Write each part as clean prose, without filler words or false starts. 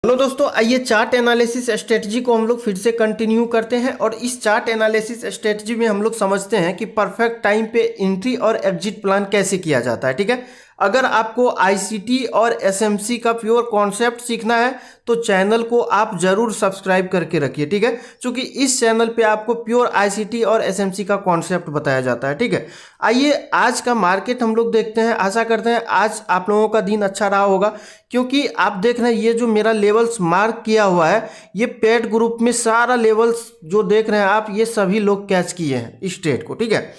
Hello दोस्तों, आइए chart analysis strategy को हम लोग फिर से कंटिन्यू करते हैं। और इस चार्ट एनालिसिस स्ट्रेटजी में हम लोग समझते हैं कि परफेक्ट टाइम पे एंट्री और एग्जिट प्लान कैसे किया जाता है। ठीक है, अगर आपको आईसीटी और एसएमसी का प्योर कॉन्सेप्ट सीखना है तो चैनल को आप जरूर सब्सक्राइब करके रखिए। ठीक है, क्योंकि इस चैनल पे आपको प्योर आईसीटी और एसएमसी का कॉन्सेप्ट बताया जाता है। ठीक है, आइए आज का मार्केट हम लोग देखते हैं। आशा करते हैं आज आप लोगों का दिन अच्छा रहा होगा, क्योंकि आप देख रहे हैं ये जो मेरा लेवल्स मार्क किया हुआ है, ये पेड ग्रुप में सारा लेवल्स जो देख रहे हैं आप, ये सभी लोग कैच किए हैं इस ट्रेड को। ठीक है,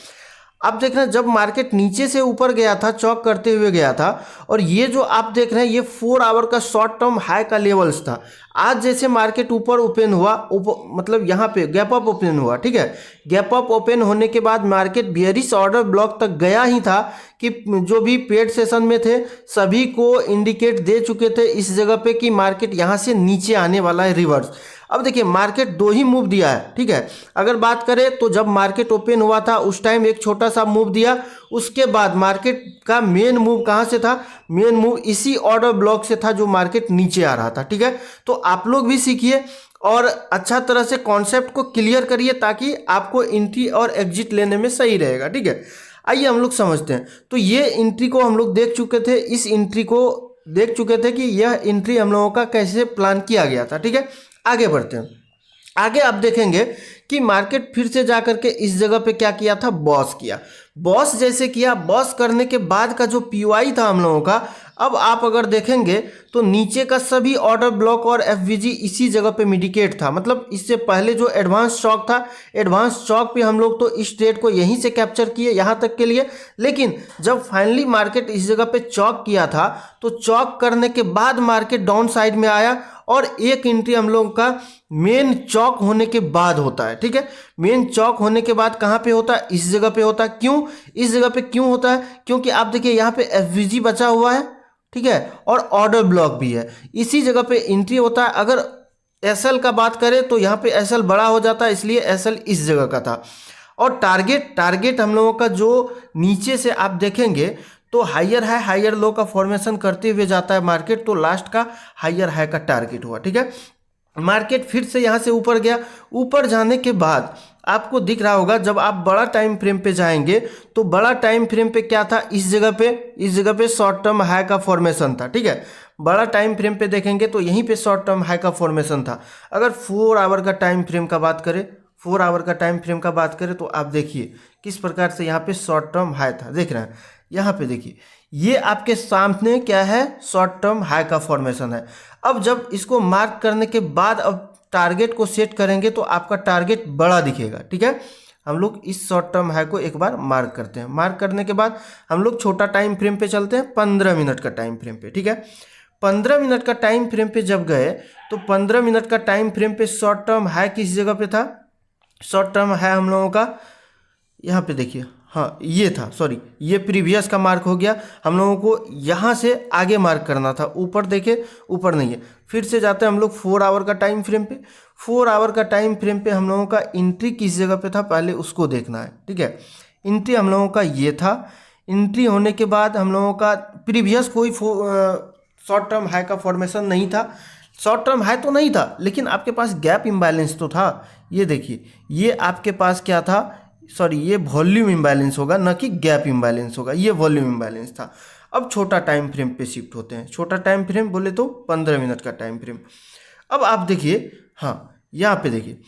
आप देख रहे हैं जब मार्केट नीचे से ऊपर गया था, चौक करते हुए गया था, और ये जो आप देख रहे हैं ये 4 आवर का शॉर्ट टर्म हाई का लेवल्स था। आज जैसे मार्केट ऊपर ओपन हुआ, मतलब यहाँ पे गैप अप ओपन हुआ। ठीक है, गैप अप ओपन होने के बाद मार्केट बियरिश ऑर्डर ब्लॉक तक गया ही था कि जो भी पेड सेशन में थे सभी को इंडिकेट दे चुके थे इस जगह पे कि मार्केट यहाँ से नीचे आने वाला है रिवर्स। अब देखिए मार्केट दो ही मूव दिया है। ठीक है, अगर बात करें तो जब मार्केट ओपन हुआ था उस टाइम एक छोटा सा मूव दिया, उसके बाद मार्केट का मेन मूव कहां से था? मेन मूव इसी ऑर्डर ब्लॉक से था जो मार्केट नीचे आ रहा था। ठीक है, तो आप लोग भी सीखिए और अच्छा तरह से कॉन्सेप्ट को क्लियर करिए ताकि आपको एंट्री और एग्जिट लेने में सही रहेगा। ठीक है, आइए हम लोग समझते हैं। तो ये एंट्री को हम लोग देख चुके थे, इस एंट्री को देख चुके थे कि यह एंट्री हम लोगों का कैसे प्लान किया गया था। ठीक है, आगे बढ़ते हैं। आगे आप देखेंगे कि मार्केट फिर से जाकर के इस जगह पे क्या किया था? बॉस किया। बॉस जैसे किया, बॉस करने के बाद का जो पीओआई था हम लोगों का, अब आप अगर देखेंगे तो नीचे का सभी ऑर्डर ब्लॉक और एफवीजी इसी जगह पे मिडिकेट था। मतलब इससे पहले जो एडवांस चौक था, एडवांस चौक पे हम लोग तो इस ट्रेड को यहीं से कैप्चर किए यहाँ तक के लिए। लेकिन जब फाइनली मार्केट इस जगह पे चौक किया था तो चौक करने के बाद मार्केट डाउन साइड में आया और एक एंट्री हम लोग का मेन चौक होने के बाद होता है। ठीक है, मेन चौक होने के बाद कहाँ पे होता है? इस जगह पे होता है। क्यों इस जगह पे क्यों होता है? क्योंकि आप देखिए यहाँ पे एफवीजी बचा हुआ है। ठीक है, और ऑर्डर ब्लॉक भी है, इसी जगह पे एंट्री होता है। अगर एसएल का बात करें तो यहाँ पे एसएल बड़ा हो जाता है, इसलिए एसएल इस जगह का था। और टारगेट हम लोगों का जो नीचे से आप देखेंगे तो हायर हाई हायर लो का फॉर्मेशन करते हुए जाता है मार्केट, तो लास्ट का हायर हाई का टारगेट हुआ। ठीक है, मार्केट फिर से यहाँ से ऊपर गया। ऊपर जाने के बाद आपको दिख रहा होगा जब आप बड़ा टाइम फ्रेम पे जाएंगे तो बड़ा टाइम फ्रेम पे क्या था? इस जगह पे शॉर्ट टर्म हाई का फॉर्मेशन था। ठीक है, बड़ा टाइम फ्रेम पे देखेंगे तो यहीं पे शॉर्ट टर्म हाई का फॉर्मेशन था। अगर 4 आवर का टाइम फ्रेम का बात करें, 4 आवर का टाइम फ्रेम का बात करें तो आप देखिए किस प्रकार से यहाँ पे शॉर्ट टर्म हाई था। देख रहे हैं यहाँ पे, देखिए ये आपके सामने क्या है? शॉर्ट टर्म हाई का फॉर्मेशन है। अब जब इसको मार्क करने के बाद अब टारगेट को सेट करेंगे तो आपका टारगेट बड़ा दिखेगा। ठीक है, हम लोग इस शॉर्ट टर्म हाई को एक बार मार्क करते हैं। मार्क करने के बाद हम लोग छोटा टाइम फ्रेम पे चलते हैं, 15 मिनट का टाइम फ्रेम पे। ठीक है, 15 मिनट का टाइम फ्रेम पे जब गए तो 15 मिनट का टाइम फ्रेम पे शॉर्ट टर्म हाई किस जगह पे था? शॉर्ट टर्म हाई हम लोगों का यहाँ पे देखिए, हाँ ये था, सॉरी ये प्रीवियस का मार्क हो गया। हम लोगों को यहाँ से आगे मार्क करना था, ऊपर देखे ऊपर नहीं है। फिर से जाते हैं हम लोग 4 आवर का टाइम फ्रेम पे। 4 आवर का टाइम फ्रेम पे हम लोगों का एंट्री किस जगह पे था पहले उसको देखना है। ठीक है, एंट्री हम लोगों का ये था। एंट्री होने के बाद हम लोगों का प्रीवियस कोई शॉर्ट टर्म हाई का फॉर्मेशन नहीं था। शॉर्ट टर्म हाई तो नहीं था लेकिन आपके पास गैप इम्बैलेंस तो था। ये देखिए ये आपके पास क्या था? सॉरी ये वॉल्यूम इम्बैलेंस होगा, ना कि गैप इम्बैलेंस होगा। ये वॉल्यूम इम्बैलेंस था। अब छोटा टाइम फ्रेम पे शिफ्ट होते हैं। छोटा टाइम फ्रेम बोले तो 15 मिनट का टाइम फ्रेम। अब आप देखिए, हाँ यहाँ पे देखिए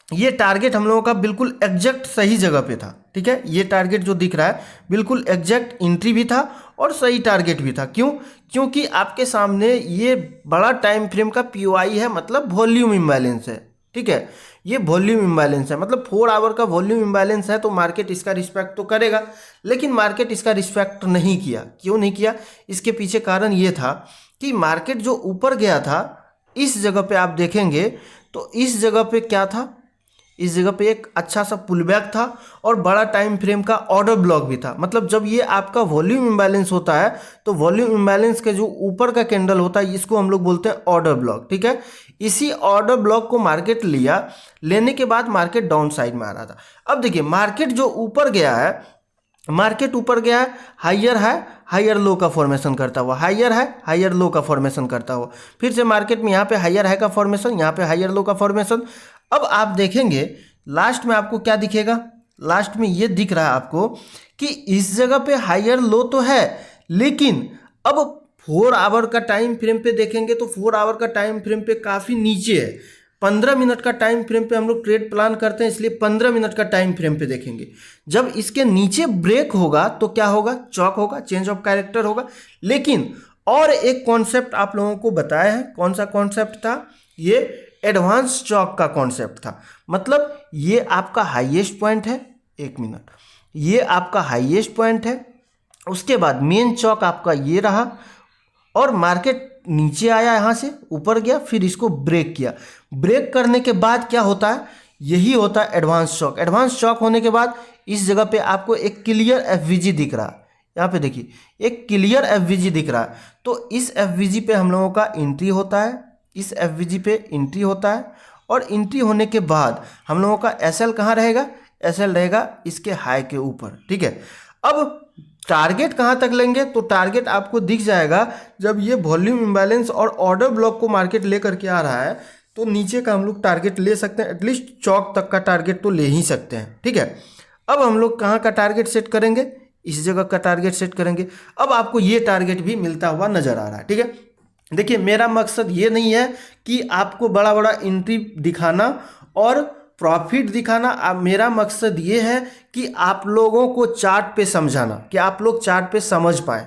ये टारगेट हम लोगों का बिल्कुल एग्जैक्ट सही जगह पे था। ठीक है, ये टारगेट जो दिख रहा है बिल्कुल एग्जैक्ट एंट्री भी था और सही टारगेट भी था। क्यों? क्योंकि आपके सामने ये बड़ा टाइम फ्रेम का पीओआई है, मतलब वॉल्यूम इम्बैलेंस है। ठीक है, ये वॉल्यूम इम्बैलेंस है, मतलब 4 आवर का वॉल्यूम इम्बैलेंस है, तो मार्केट इसका रिस्पेक्ट तो करेगा। लेकिन मार्केट इसका रिस्पेक्ट नहीं किया। क्यों नहीं किया? इसके पीछे कारण ये था कि मार्केट जो ऊपर गया था इस जगह पे आप देखेंगे तो इस जगह पे क्या था? इस जगह पे एक अच्छा सा पुलबैक था और बड़ा टाइम फ्रेम का ऑर्डर ब्लॉक भी था। मतलब जब ये आपका वॉल्यूम इम्बैलेंस होता है तो वॉल्यूम इम्बैलेंस के जो ऊपर का कैंडल होता है इसको हम लोग बोलते हैं ऑर्डर ब्लॉक। ठीक है, इसी ऑर्डर ब्लॉक को मार्केट लिया, लेने के बाद मार्केट डाउन साइड में आ रहा था। अब देखिए मार्केट जो ऊपर गया है मार्केट ऊपर गया है, हायर है, हायर लो का फॉर्मेशन करता हुआ, हायर है, हायर लो का फॉर्मेशन करता हुआ, फिर से मार्केट में यहाँ पे हायर है का फॉर्मेशन, यहाँ पे हायर लो का फॉर्मेशन। अब आप देखेंगे लास्ट में आपको क्या दिखेगा, लास्ट में ये दिख रहा है आपको कि इस जगह पे हायर लो तो है, लेकिन अब 4 आवर का टाइम फ्रेम पे देखेंगे तो 4 आवर का टाइम फ्रेम पे काफ़ी नीचे है। 15 मिनट का टाइम फ्रेम पे हम लोग ट्रेड प्लान करते हैं, इसलिए 15 मिनट का टाइम फ्रेम पे देखेंगे। जब इसके नीचे ब्रेक होगा तो क्या होगा, चौक होगा, चेंज ऑफ कैरेक्टर होगा। लेकिन और एक कॉन्सेप्ट आप लोगों को बताया है, कौन सा कॉन्सेप्ट था, ये एडवांस चौक का कॉन्सेप्ट था। मतलब ये आपका हाईएस्ट पॉइंट है, 1 मिनट, ये आपका हाईएस्ट पॉइंट है, उसके बाद मेन चौक आपका ये रहा और मार्केट नीचे आया, यहाँ से ऊपर गया, फिर इसको ब्रेक किया। ब्रेक करने के बाद क्या होता है, यही होता है एडवांस चौक। एडवांस चौक होने के बाद इस जगह पे आपको एक क्लियर एफवीजी दिख रहा है, यहाँ पे देखिए एक क्लियर एफवीजी दिख रहा है। तो इस एफवीजी पे हम लोगों का एंट्री होता है, इस एफवीजी पे एंट्री होता है और एंट्री होने के बाद हम लोगों का एसएल कहाँ रहेगा, एसएल रहेगा इसके हाई के ऊपर, ठीक है। अब टारगेट कहाँ तक लेंगे, तो टारगेट आपको दिख जाएगा जब ये वॉल्यूम इम्बैलेंस और ऑर्डर ब्लॉक को मार्केट लेकर के आ रहा है, तो नीचे का हम लोग टारगेट ले सकते हैं, एटलीस्ट चौक तक का टारगेट तो ले ही सकते हैं, ठीक है। अब हम लोग कहाँ का टारगेट सेट करेंगे, इस जगह का टारगेट सेट करेंगे। अब आपको ये टारगेट भी मिलता हुआ नजर आ रहा है, ठीक है। देखिए मेरा मकसद ये नहीं है कि आपको बड़ा बड़ा एंट्री दिखाना और प्रॉफिट दिखाना। अब मेरा मकसद ये है कि आप लोगों को चार्ट पे समझाना, कि आप लोग चार्ट पे समझ पाए,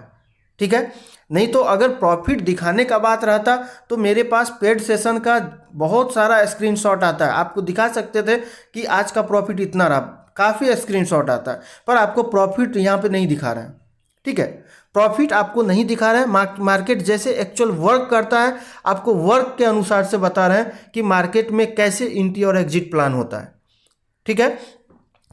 ठीक है। नहीं तो अगर प्रॉफिट दिखाने का बात रहता तो मेरे पास पेड सेशन का बहुत सारा स्क्रीनशॉट आता है, आपको दिखा सकते थे कि आज का प्रॉफिट इतना रहा, काफ़ी स्क्रीनशॉट आता है, पर आपको प्रॉफिट यहाँ पे नहीं दिखा रहे हैं, ठीक है। प्रॉफिट आपको नहीं दिखा रहे हैं, मार्केट जैसे एक्चुअल वर्क करता है आपको वर्क के अनुसार से बता रहे हैं कि मार्केट में कैसे एंट्री और एग्जिट प्लान होता है, ठीक है।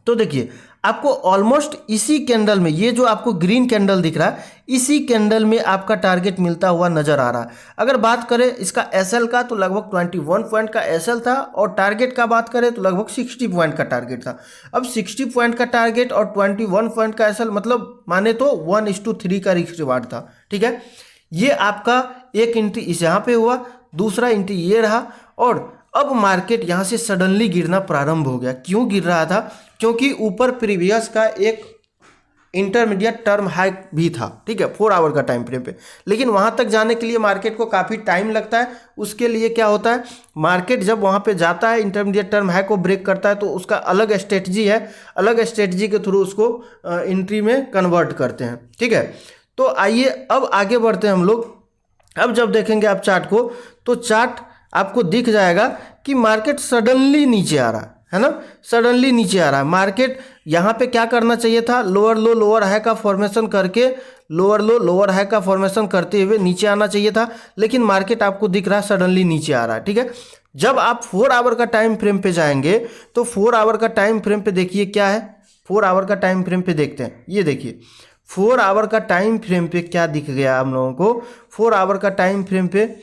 तो देखिए आपको ऑलमोस्ट इसी कैंडल में, ये जो आपको ग्रीन कैंडल दिख रहा है, इसी कैंडल में आपका टारगेट मिलता हुआ नजर आ रहा है। अगर बात करें इसका एसएल का तो लगभग 21 पॉइंट का एसएल था और टारगेट का बात करें तो लगभग 60 पॉइंट का टारगेट था। अब 60 पॉइंट का टारगेट और 21 पॉइंट का एसएल, मतलब माने तो 1:3 का रिस्क रिवार्ड था, ठीक है। ये आपका एक एंट्री इस यहाँ पे हुआ, दूसरा एंट्री ये रहा और अब मार्केट यहाँ से सडनली गिरना प्रारंभ हो गया। क्यों गिर रहा था, क्योंकि ऊपर प्रीवियस का एक इंटरमीडिएट टर्म हाई भी था, ठीक है, 4 आवर का टाइम फ्रेम पे। लेकिन वहाँ तक जाने के लिए मार्केट को काफ़ी टाइम लगता है। उसके लिए क्या होता है, मार्केट जब वहाँ पे जाता है इंटरमीडिएट टर्म हाई को ब्रेक करता है तो उसका अलग स्ट्रेटजी है, अलग स्ट्रेटजी के थ्रू उसको एंट्री में कन्वर्ट करते हैं, ठीक है। तो आइए अब आगे बढ़ते हैं हम लोग। अब जब देखेंगे आप चार्ट को तो चार्ट आपको दिख जाएगा कि मार्केट सडनली नीचे आ रहा है ना, सडनली नीचे आ रहा है। मार्केट यहाँ पे क्या करना चाहिए था, लोअर लो लोअर हाई का फॉर्मेशन करके, लोअर लो लोअर हाई का फॉर्मेशन करते हुए नीचे आना चाहिए था, लेकिन मार्केट आपको दिख रहा है सडनली नीचे आ रहा है, ठीक है। जब आप 4 आवर का टाइम फ्रेम पे जाएंगे तो 4 आवर का टाइम फ्रेम पे देखिए क्या है, 4 आवर का टाइम फ्रेम पे देखते हैं, ये देखिए 4 आवर का टाइम फ्रेम पे क्या दिख गया हम लोगों को। 4 आवर का टाइम फ्रेम पे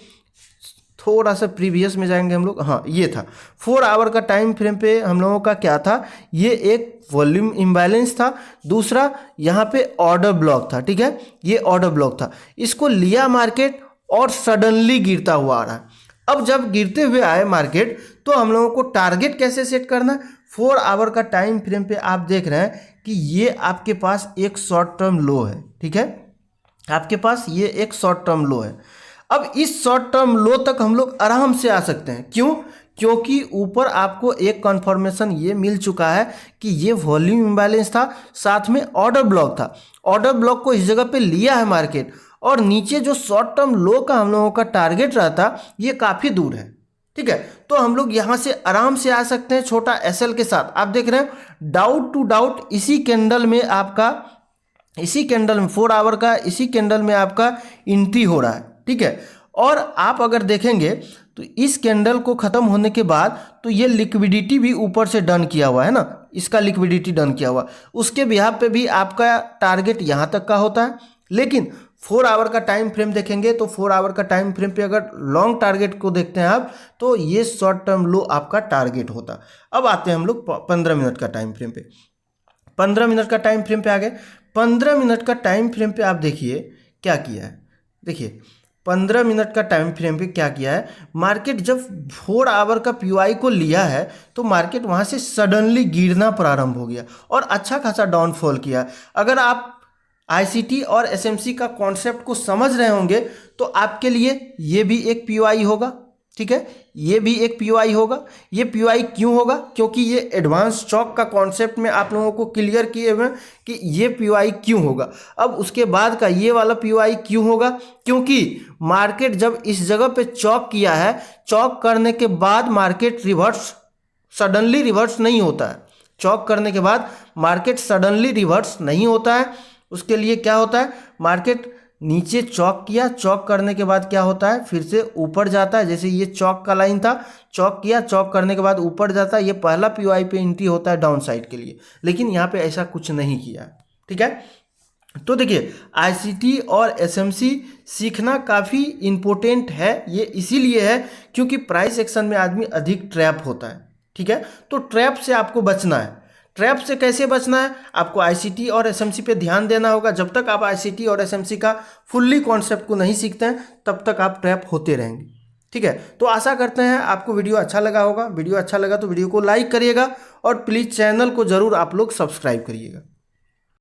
थोड़ा सा प्रीवियस में जाएंगे हम लोग, हाँ ये था 4 आवर का टाइम फ्रेम पे हम लोगों का क्या था, ये एक वॉल्यूम इम्बैलेंस था, दूसरा यहाँ पे ऑर्डर ब्लॉक था, ठीक है, ये ऑर्डर ब्लॉक था। इसको लिया मार्केट और सडनली गिरता हुआ आ रहा है। अब जब गिरते हुए आए मार्केट तो हम लोगों को टारगेट कैसे सेट करना है, 4 आवर का टाइम फ्रेम पे आप देख रहे हैं कि ये आपके पास एक शॉर्ट टर्म लो है, ठीक है, आपके पास ये एक शॉर्ट टर्म लो है। अब इस शॉर्ट टर्म लो तक हम लोग आराम से आ सकते हैं, क्यों, क्योंकि ऊपर आपको एक कन्फर्मेशन ये मिल चुका है कि ये वॉल्यूम इम्बैलेंस था, साथ में ऑर्डर ब्लॉक था। ऑर्डर ब्लॉक को इस जगह पे लिया है मार्केट और नीचे जो शॉर्ट टर्म लो का हम लोगों का टारगेट रहता ये काफ़ी दूर है, ठीक है। तो हम लोग यहाँ से आराम से आ सकते हैं छोटा एसएल के साथ। आप देख रहे हैं डाउट टू डाउट इसी कैंडल में आपका, इसी कैंडल में 4 आवर का इसी कैंडल में आपका एंट्री हो रहा है, ठीक है। और आप अगर देखेंगे तो इस कैंडल को ख़त्म होने के बाद तो ये लिक्विडिटी भी ऊपर से डन किया हुआ है ना, इसका लिक्विडिटी डन किया हुआ, उसके बिहाफ पे भी आपका टारगेट यहाँ तक का होता है। लेकिन 4 आवर का टाइम फ्रेम देखेंगे तो 4 आवर का टाइम फ्रेम पे अगर लॉन्ग टारगेट को देखते हैं आप तो ये शॉर्ट टर्म लो आपका टारगेट होता। अब आते हैं हम लोग 15 मिनट का टाइम फ्रेम पे। 15 मिनट का टाइम फ्रेम पे आ गए। 15 मिनट का टाइम फ्रेम पे आप देखिए क्या किया है। देखिए 15 मिनट का टाइम फ्रेम पे क्या किया है, मार्केट जब 4 आवर का पीओआई को लिया है तो मार्केट वहाँ से सडनली गिरना प्रारंभ हो गया और अच्छा खासा डाउनफॉल किया। अगर आप आईसीटी और एसएमसी का कॉन्सेप्ट को समझ रहे होंगे तो आपके लिए ये भी एक पीओआई होगा, ठीक है, ये भी एक पीओआई होगा। ये पीओआई क्यों होगा, क्योंकि ये एडवांस चौक का कॉन्सेप्ट में आप लोगों को क्लियर किए हुए कि ये पीओआई क्यों होगा। अब उसके बाद का ये वाला पीओआई क्यों होगा, क्योंकि मार्केट जब इस जगह पे चौक किया है, चौक करने के बाद मार्केट रिवर्स सडनली रिवर्स नहीं होता है। चौक करने के बाद मार्केट सडनली रिवर्स नहीं होता है। उसके लिए क्या होता है, मार्केट नीचे चौक किया, चौक करने के बाद क्या होता है, फिर से ऊपर जाता है। जैसे ये चौक का लाइन था, चौक किया, चौक करने के बाद ऊपर जाता है। ये पहला पीओआई पे एंट्री होता है डाउन साइड के लिए, लेकिन यहाँ पे ऐसा कुछ नहीं किया, ठीक है। तो देखिए आईसीटी और एसएमसी सीखना काफ़ी इम्पोर्टेंट है। ये इसीलिए है क्योंकि प्राइस एक्शन में आदमी अधिक ट्रैप होता है, ठीक है। तो ट्रैप से आपको बचना है। ट्रैप से कैसे बचना है, आपको आईसीटी और एसएमसी पे ध्यान देना होगा। जब तक आप आईसीटी और एसएमसी का फुल्ली कॉन्सेप्ट को नहीं सीखते हैं तब तक आप ट्रैप होते रहेंगे, ठीक है। तो आशा करते हैं आपको वीडियो अच्छा लगा होगा। वीडियो अच्छा लगा तो वीडियो को लाइक करिएगा और प्लीज़ चैनल को ज़रूर आप लोग सब्सक्राइब करिएगा।